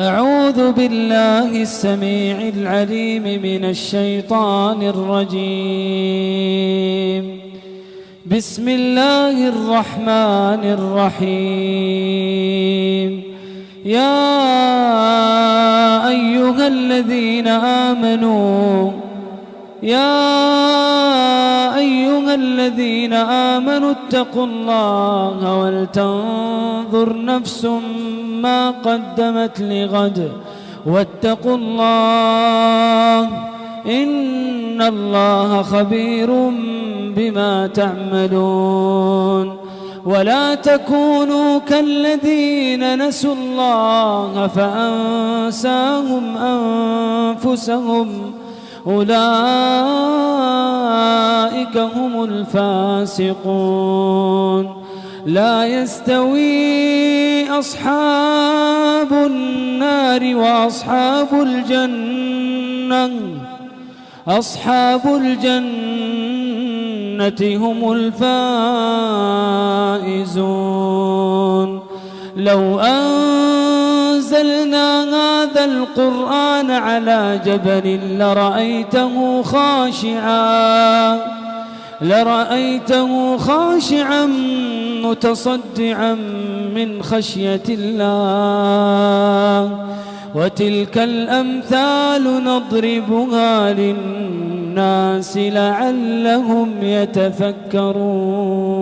أعوذ بالله السميع العليم من الشيطان الرجيم. بسم الله الرحمن الرحيم. يا أيها الذين آمنوا اتقوا الله ولتنظر نفس ما قدمت لغد واتقوا الله إن الله خبير بما تعملون. ولا تكونوا كالذين نسوا الله فأنساهم أنفسهم أولئك هم الفاسقون. لا يستوي أصحاب النار وأصحاب الجنة هم الفائزون. لو أنزلنا هذا القرآن على جبل لرأيته خاشعا متصدعا من خشية الله. وتلك الأمثال نضربها للناس لعلهم يتفكرون.